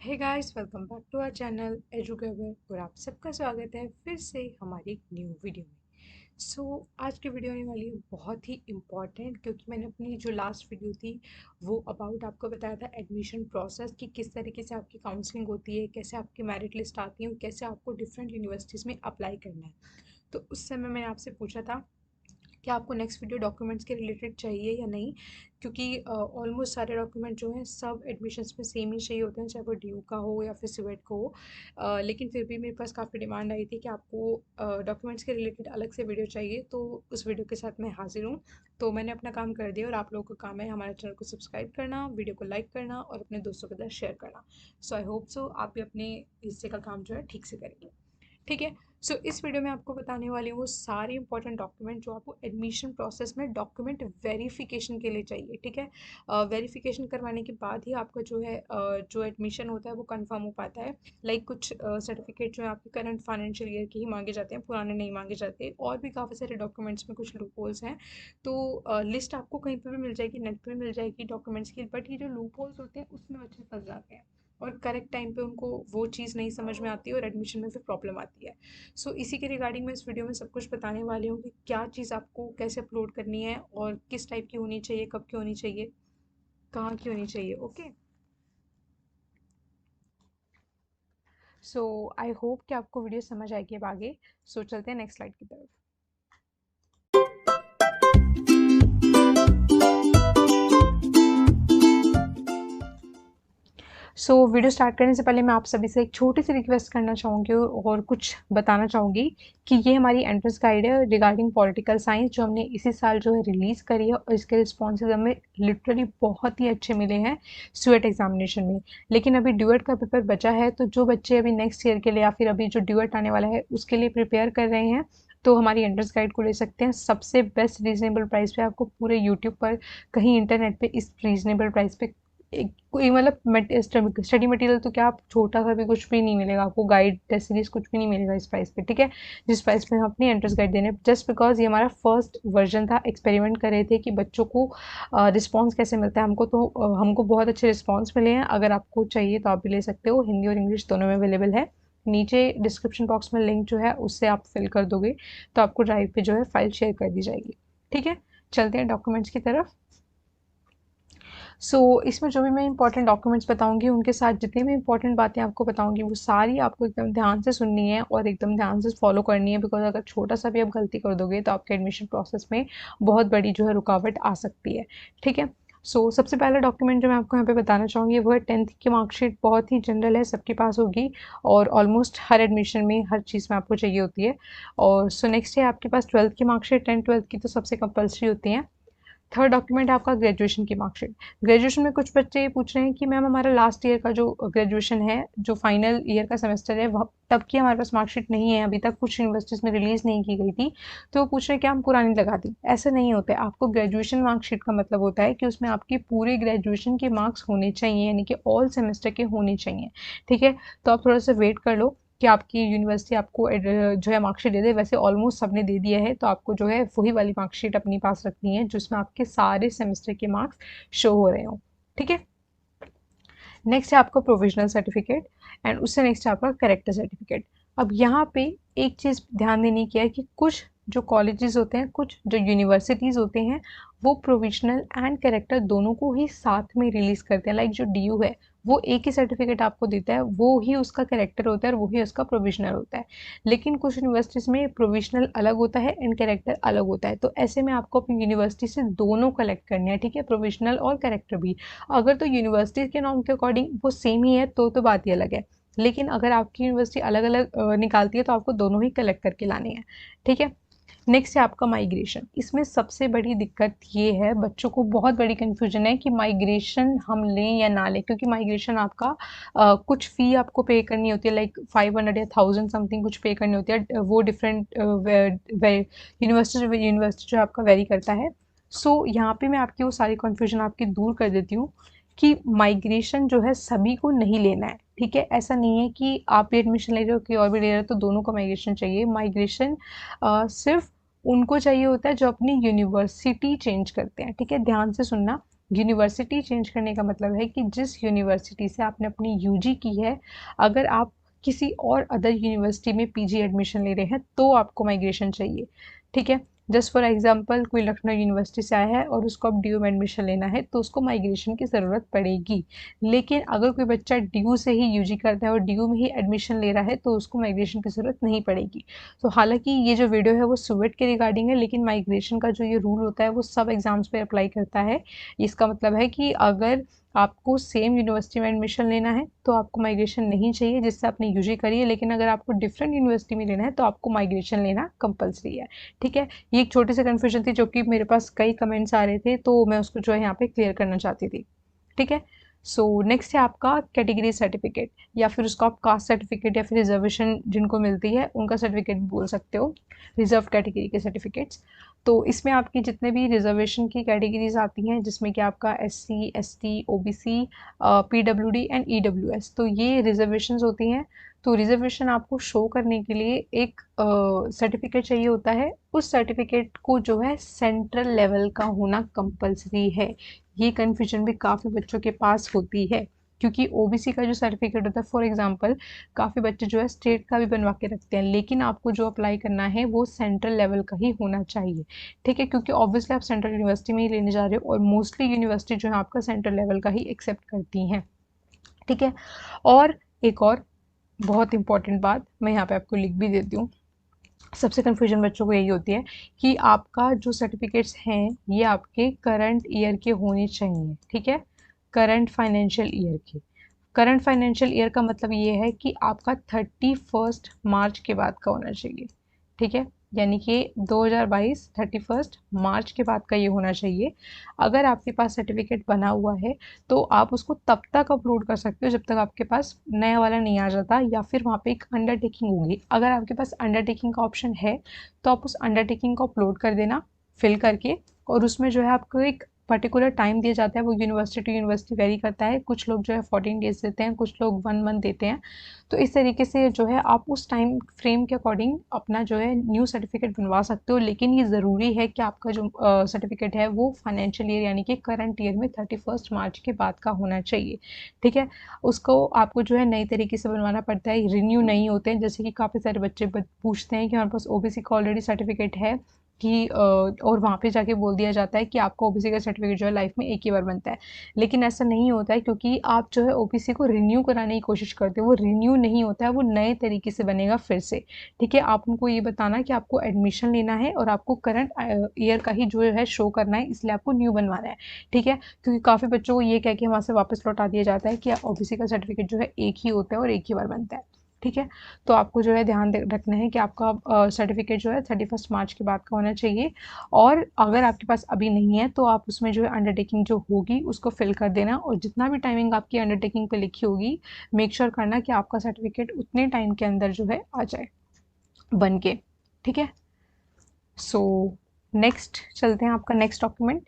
Hey guys, welcome back to our channel एजुकेबर और आप सबका स्वागत है फिर से हमारी एक न्यू वीडियो में। आज की वीडियो होने वाली है बहुत ही इम्पॉर्टेंट, क्योंकि मैंने अपनी जो लास्ट वीडियो थी वो अबाउट आपको बताया था एडमिशन प्रोसेस कि किस तरीके से आपकी काउंसलिंग होती है, कैसे आपकी मेरिट लिस्ट आती है और कैसे आपको डिफरेंट यूनिवर्सिटीज़ में अप्लाई करना है। तो उस समय मैंने आपसे पूछा था कि आपको नेक्स्ट वीडियो डॉक्यूमेंट्स के रिलेटेड चाहिए या नहीं, क्योंकि ऑलमोस्ट सारे डॉक्यूमेंट जो हैं सब एडमिशन्स में सेम ही चाहिए होते हैं, चाहे वो ड्यू का हो या फिर सिवेट का हो। लेकिन फिर भी मेरे पास काफ़ी डिमांड आई थी कि आपको डॉक्यूमेंट्स के रिलेटेड अलग से वीडियो चाहिए, तो उस वीडियो के साथ मैं हाजिर हूँ। तो मैंने अपना काम कर दिया और आप लोगों का काम है हमारे चैनल को सब्सक्राइब करना, वीडियो को लाइक करना और अपने दोस्तों के साथ शेयर करना। सो आई होप सो आप भी अपने हिस्से का काम जो है ठीक से करेंगे। ठीक है। इस वीडियो में आपको बताने वाली हूँ वो सारे इंपॉर्टेंट डॉक्यूमेंट जो आपको एडमिशन प्रोसेस में डॉक्यूमेंट वेरिफिकेशन के लिए चाहिए। ठीक है। वेरिफिकेशन करवाने के बाद ही आपका जो है जो एडमिशन होता है वो कंफर्म हो पाता है। लाइक कुछ सर्टिफिकेट जो है आपके करंट फाइनेंशियल ईयर के ही मांगे जाते हैं, पुराने नहीं मांगे जाते, और भी काफ़ी सारे डॉक्यूमेंट्स में कुछ लूप होल्स हैं। तो लिस्ट आपको कहीं पर भी मिल जाएगी, नेट पर भी मिल जाएगी डॉक्यूमेंट्स की, बट ये जो लूप होल्स होते हैं उसमें बच्चे फंस जाते हैं और करेक्ट टाइम पे उनको वो चीज़ नहीं समझ में आती है और एडमिशन में फिर प्रॉब्लम आती है। इसी के रिगार्डिंग मैं इस वीडियो में सब कुछ बताने वाली हूँ कि क्या चीज़ आपको कैसे अपलोड करनी है और किस टाइप की होनी चाहिए, कब की होनी चाहिए, कहाँ की होनी चाहिए। ओके। आई होप कि आपको वीडियो समझ आएगी अब आगे। चलते हैं नेक्स्ट स्लाइड की तरफ। वीडियो स्टार्ट करने से पहले मैं आप सभी से एक छोटी सी रिक्वेस्ट करना चाहूँगी और कुछ बताना चाहूँगी कि ये हमारी एंट्रेंस गाइड है रिगार्डिंग पॉलिटिकल साइंस, जो हमने इसी साल जो है रिलीज़ करी है, और इसके रिस्पॉन्सेज हमें लिटरली बहुत ही अच्छे मिले हैं स्यूएट एग्जामिनेशन में। लेकिन अभी ड्यूएट का पेपर बचा है, तो जो बच्चे अभी नेक्स्ट ईयर के लिए या फिर अभी जो ड्यूएट आने वाला है उसके लिए प्रिपेयर कर रहे हैं, तो हमारी एंट्रेंस गाइड को ले सकते हैं। सबसे बेस्ट रीजनेबल प्राइस पे आपको पूरे यूट्यूब पर, कहीं इंटरनेट पे इस रीजनेबल प्राइस पे कोई मतलब स्टडी मटेरियल तो क्या, आप छोटा सा भी कुछ भी नहीं मिलेगा आपको, गाइड टेस्ट सीरीज कुछ भी नहीं मिलेगा इस प्राइस पे। ठीक है। जिस प्राइस पे हम अपनी एंट्रेंस गाइड देने, जस्ट बिकॉज ये हमारा फर्स्ट वर्जन था, एक्सपेरिमेंट कर रहे थे कि बच्चों को रिस्पॉन्स कैसे मिलता है। हमको बहुत अच्छे रिस्पॉन्स मिले हैं। अगर आपको चाहिए तो आप भी ले सकते हो, हिंदी और इंग्लिश दोनों में अवेलेबल है। नीचे डिस्क्रिप्शन बॉक्स में लिंक जो है उससे आप फिल कर दोगे तो आपको ड्राइव पे जो है फाइल शेयर कर दी जाएगी। ठीक है। चलते हैं डॉक्यूमेंट्स की तरफ। इसमें जो भी मैं इंपॉर्टेंट डॉक्यूमेंट्स बताऊंगी, उनके साथ जितनी भी इंपॉर्टेंट बातें आपको बताऊंगी वो सारी आपको एकदम ध्यान से सुननी है और एकदम ध्यान से फॉलो करनी है, बिकॉज अगर छोटा सा भी आप गलती कर दोगे तो आपके एडमिशन प्रोसेस में बहुत बड़ी जो है रुकावट आ सकती है। ठीक है। सबसे पहला डॉक्यूमेंट जो मैं आपको यहाँ पे बताना चाहूँगी वो है 10th की मार्कशीट। बहुत ही जनरल है, सबके पास होगी और ऑलमोस्ट हर एडमिशन में हर चीज़ में आपको चाहिए होती है। और नेक्स्ट है आपके पास 12th की मार्कशीट। 10th 12th की तो सबसे कंपलसरी होती है। थर्ड डॉक्यूमेंट है आपका ग्रेजुएशन की मार्कशीट। ग्रेजुएशन में कुछ बच्चे ये पूछ रहे हैं कि मैम हमारा लास्ट ईयर का जो ग्रेजुएशन है, जो फाइनल ईयर का सेमेस्टर है, वह तब की हमारे पास मार्कशीट नहीं है, अभी तक कुछ यूनिवर्सिटीज़ में रिलीज़ नहीं की गई थी, तो वो पूछ रहे हैं कि हम पुरानी लगा दी। ऐसा नहीं होता है। आपको ग्रेजुएशन मार्कशीट का मतलब होता है कि उसमें आपके पूरे ग्रेजुएशन के मार्क्स होने चाहिए, यानी कि ऑल सेमेस्टर के होने चाहिए। ठीक है। तो आप थोड़ा सा वेट कर लो कि आपकी यूनिवर्सिटी आपको जो है मार्कशीट दे दे। वैसे ऑलमोस्ट सबने दे दिया है, तो आपको जो है वही वाली मार्कशीट अपनी पास रखनी है जिसमें आपके सारे सेमेस्टर के मार्क्स शो हो रहे हो। ठीक है। नेक्स्ट है आपका प्रोविजनल सर्टिफिकेट एंड उससे नेक्स्ट है आपका करेक्टर सर्टिफिकेट। अब यहाँ पे एक चीज़ ध्यान देने की है कि कुछ जो कॉलेजेस होते हैं, कुछ जो यूनिवर्सिटीज़ होते हैं, वो प्रोविजनल एंड करेक्टर दोनों को ही साथ में रिलीज़ करते हैं। लाइक जो डीयू है वो एक ही सर्टिफिकेट आपको देता है, वो ही उसका करेक्टर होता है और वो ही उसका प्रोविजनल होता है। लेकिन कुछ यूनिवर्सिटीज़ में प्रोविजनल अलग होता है एंड करेक्टर अलग होता है, तो ऐसे में आपको अपनी यूनिवर्सिटी से दोनों कलेक्ट करने हैं। ठीक है। प्रोविजनल और करेक्टर भी। अगर तो यूनिवर्सिटी के नॉर्म के अकॉर्डिंग वो सेम ही है तो बात ही अलग है। लेकिन अगर आपकी यूनिवर्सिटी अलग अलग निकालती है तो आपको दोनों ही कलेक्ट करके लाने हैं। ठीक है। नेक्स्ट है आपका माइग्रेशन। इसमें सबसे बड़ी दिक्कत ये है, बच्चों को बहुत बड़ी कन्फ्यूजन है कि माइग्रेशन हम लें या ना लें, क्योंकि माइग्रेशन आपका कुछ फ़ी आपको पे करनी होती है, लाइक 500 या 1000 समथिंग कुछ पे करनी होती है। वो डिफरेंट यूनिवर्सिटी जो आपका वेरी करता है। यहाँ पे मैं आपकी वो सारी कन्फ्यूजन आपकी दूर कर देती हूँ कि माइग्रेशन जो है सभी को नहीं लेना है। ठीक है। ऐसा नहीं है कि आप भी एडमिशन ले रहे हो कि और भी ले रहे हो तो दोनों को माइग्रेशन चाहिए। माइग्रेशन सिर्फ उनको चाहिए होता है जो अपनी यूनिवर्सिटी चेंज करते हैं। ठीक है। ध्यान से सुनना, यूनिवर्सिटी चेंज करने का मतलब है कि जिस यूनिवर्सिटी से आपने अपनी यूजी की है, अगर आप किसी और अदर यूनिवर्सिटी में पीजी एडमिशन ले रहे हैं तो आपको माइग्रेशन चाहिए। ठीक है, जस्ट फॉर एग्जांपल कोई लखनऊ यूनिवर्सिटी से आया है और उसको अब ड्यू में एडमिशन लेना है तो उसको माइग्रेशन की ज़रूरत पड़ेगी। लेकिन अगर कोई बच्चा ड्यू से ही यूजी करता है और ड्यू में ही एडमिशन ले रहा है तो उसको माइग्रेशन की ज़रूरत नहीं पड़ेगी। तो हालांकि ये जो वीडियो है वो सुवेट के रिगार्डिंग है, लेकिन माइग्रेशन का जो ये रूल होता है वो सब एग्जाम्स पे अप्लाई करता है। इसका मतलब है कि अगर आपको सेम यूनिवर्सिटी में एडमिशन लेना है तो आपको माइग्रेशन नहीं चाहिए, जिससे आपने यूजी करी है, लेकिन अगर आपको डिफरेंट यूनिवर्सिटी में लेना है तो आपको माइग्रेशन लेना कंपलसरी है। ठीक है, ये एक छोटी सी कन्फ्यूजन थी जो कि मेरे पास कई कमेंट्स आ रहे थे, तो मैं उसको जो है यहाँ पे क्लियर करना चाहती थी। ठीक है, सो नेक्स्ट है आपका कैटेगरी सर्टिफिकेट, या फिर उसको आप कास्ट सर्टिफिकेट या फिर रिजर्वेशन जिनको मिलती है उनका सर्टिफिकेट बोल सकते हो, रिजर्व कैटेगरी के सर्टिफिकेट्स। तो इसमें आपकी जितने भी रिजर्वेशन की कैटेगरीज आती हैं, जिसमें कि आपका SC, ST, OBC, PWD and EWS, तो ये रिजर्वेशंस होती हैं। तो रिजर्वेशन आपको शो करने के लिए एक सर्टिफिकेट चाहिए होता है। उस सर्टिफिकेट को जो है सेंट्रल लेवल का होना कंपलसरी है। ये कन्फ्यूजन भी काफ़ी बच्चों के पास होती है, क्योंकि ओबीसी का जो सर्टिफिकेट होता है, फॉर एग्जांपल काफ़ी बच्चे जो है स्टेट का भी बनवा के रखते हैं, लेकिन आपको जो अप्लाई करना है वो सेंट्रल लेवल का ही होना चाहिए। ठीक है, क्योंकि ऑब्वियसली आप सेंट्रल यूनिवर्सिटी में ही लेने जा रहे हो और मोस्टली यूनिवर्सिटी जो है आपका सेंट्रल लेवल का ही एक्सेप्ट करती हैं। ठीक है, और एक और बहुत इंपॉर्टेंट बात मैं यहाँ पे आपको लिख भी देती हूँ। सबसे कन्फ्यूजन बच्चों को यही होती है कि आपका जो सर्टिफिकेट्स हैं ये आपके करंट ईयर के होने चाहिए। ठीक है, करंट फाइनेंशियल ईयर के। करंट फाइनेंशियल ईयर का मतलब ये है कि आपका 31 मार्च के बाद का होना चाहिए। ठीक है, यानी कि 2022 31 मार्च के बाद का ये होना चाहिए। अगर आपके पास सर्टिफिकेट बना हुआ है तो आप उसको तब तक अपलोड कर सकते हो जब तक आपके पास नया वाला नहीं आ जाता, या फिर वहाँ पे एक अंडरटेकिंग होगी। अगर आपके पास अंडरटेकिंग का ऑप्शन है तो आप उस अंडरटेकिंग को अपलोड कर देना फिल करके, और उसमें जो है आपको एक पर्टिकुलर टाइम दिया जाता है। वो यूनिवर्सिटी टू यूनिवर्सिटी वेरी करता है, कुछ लोग जो है 14 डेज देते हैं, कुछ लोग 1 मंथ देते हैं। तो इस तरीके से जो है आप उस टाइम फ्रेम के अकॉर्डिंग अपना जो है न्यू सर्टिफिकेट बनवा सकते हो। लेकिन ये ज़रूरी है कि आपका जो सर्टिफिकेट है वो फाइनेंशियल ईयर यानी कि करंट ईयर में 31 मार्च के बाद का होना चाहिए। ठीक है, उसको आपको जो है नई तरीके से बनवाना पड़ता है, रिन्यू नहीं होते हैं। जैसे कि काफ़ी सारे बच्चे पूछते हैं कि हमारे पास ओबीसी का ऑलरेडी सर्टिफिकेट है कि और वहाँ पे जाके बोल दिया जाता है कि आपका ओबीसी का सर्टिफिकेट जो है लाइफ में एक ही बार बनता है। लेकिन ऐसा नहीं होता है, क्योंकि आप जो है ओबीसी को रिन्यू कराने की कोशिश करते हो, वो रिन्यू नहीं होता है, वो नए तरीके से बनेगा फिर से। ठीक है, आप उनको ये बताना कि आपको एडमिशन लेना है और आपको करंट ईयर का ही जो है शो करना है, इसलिए आपको न्यू बनवाना है। ठीक है, क्योंकि काफ़ी बच्चों को ये कह के वहाँ से वापस लौटा दिया जाता है कि ओबीसी का सर्टिफिकेट जो है एक ही होता है और एक ही बार बनता है। ठीक है, तो आपको जो है ध्यान रखना है कि आपका सर्टिफिकेट जो है 31 मार्च के बाद का होना चाहिए। और अगर आपके पास अभी नहीं है तो आप उसमें जो है अंडरटेकिंग जो होगी उसको फिल कर देना, और जितना भी टाइमिंग आपकी अंडरटेकिंग पे लिखी होगी मेक श्योर करना कि आपका सर्टिफिकेट उतने टाइम के अंदर जो है आ जाए बन के। ठीक है, सो नेक्स्ट चलते हैं आपका नेक्स्ट डॉक्यूमेंट।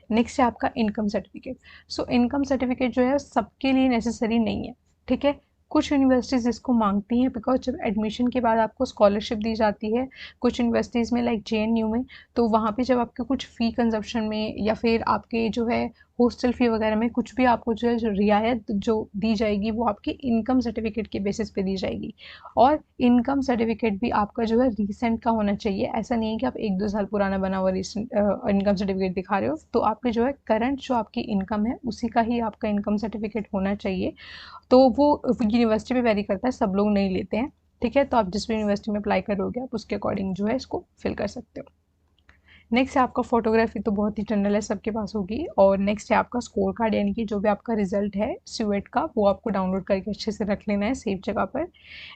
नेक्स्ट है आपका income certificate. So income certificate जो है सबके लिए नेसेसरी नहीं है। ठीक है, कुछ यूनिवर्सिटीज़ इसको मांगती हैं, बिकॉज जब एडमिशन के बाद आपको स्कॉलरशिप दी जाती है कुछ यूनिवर्सिटीज़ में लाइक जेएनयू में, तो वहाँ पे जब आपके कुछ फ़ी कंजप्शन में या फिर आपके जो है हॉस्टल फ़ी वगैरह में कुछ भी आपको जो है जो रियायत जो दी जाएगी वो आपके इनकम सर्टिफिकेट के बेसिस पे दी जाएगी। और इनकम सर्टिफिकेट भी आपका जो है रीसेंट का होना चाहिए। ऐसा नहीं है कि आप 1-2 साल पुराना बना हुआ रीसेंट इनकम सर्टिफिकेट दिखा रहे हो। तो आपके जो है करंट जो आपकी इनकम है उसी का ही आपका इनकम सर्टिफिकेट होना चाहिए। तो वो यूनिवर्सिटी पे वेरी करता है, सब लोग नहीं लेते हैं। ठीक है, तो आप जिस भी यूनिवर्सिटी में अप्लाई करोगे आप उसके अकॉर्डिंग जो है इसको फिल कर सकते हो। नेक्स्ट है आपका फोटोग्राफी, तो बहुत ही जनरल है, सबके पास होगी। और नेक्स्ट है आपका स्कोर कार्ड, यानी कि जो भी आपका रिजल्ट है स्यूएट का वो आपको डाउनलोड करके अच्छे से रख लेना है सेफ जगह पर।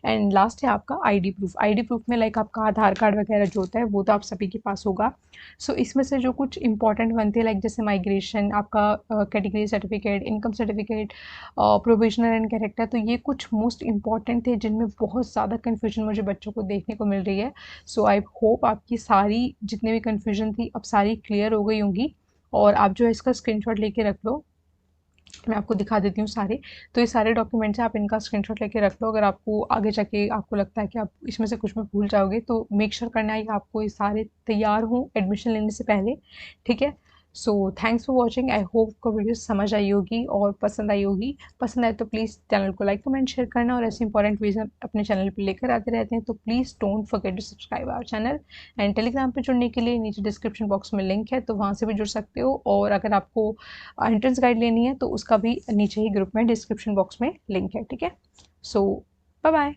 एंड लास्ट है आपका आईडी प्रूफ। आईडी प्रूफ में लाइक आपका आधार कार्ड वगैरह जो होता है वो तो आप सभी के पास होगा। सो इसमें से जो कुछ इंपॉर्टेंट बनते हैं लाइक जैसे माइग्रेशन, आपका category certificate, income certificate, provisional and character, तो ये कुछ मोस्ट इंपॉर्टेंट थे जिनमें बहुत ज़्यादा कन्फ्यूजन मुझे बच्चों को देखने को मिल रही है। सो आई होप आपकी सारी जितने भी कन्फ्यूजन थी अब सारी क्लियर हो गई होंगी, और आप जो है इसका स्क्रीनशॉट लेके रख लो। मैं आपको दिखा देती हूँ सारे। तो ये सारे डॉक्यूमेंट्स हैं, आप इनका स्क्रीनशॉट लेके रख लो। अगर आपको आगे जाके आपको लगता है कि आप इसमें से कुछ में भूल जाओगे तो मेक श्योर करना है कि आपको ये सारे तैयार हों एडमिशन लेने से पहले। ठीक है, so thanks for watching. I hope को वीडियो समझ आई होगी और पसंद आई होगी। पसंद आए तो प्लीज़ चैनल को लाइक कमेंट शेयर करना, और ऐसे इंपॉर्टेंट वीडियो अपने चैनल पे लेकर आते रहते हैं, तो please don't forget to subscribe our channel. And Telegram पे जुड़ने के लिए नीचे डिस्क्रिप्शन बॉक्स में लिंक है, तो वहाँ से भी जुड़ सकते हो। और अगर आपको एंट्रेंस गाइड लेनी है तो उसका भी नीचे ही ग्रुप में डिस्क्रिप्शन बॉक्स में लिंक है, ठीक है। सो बाय बाय।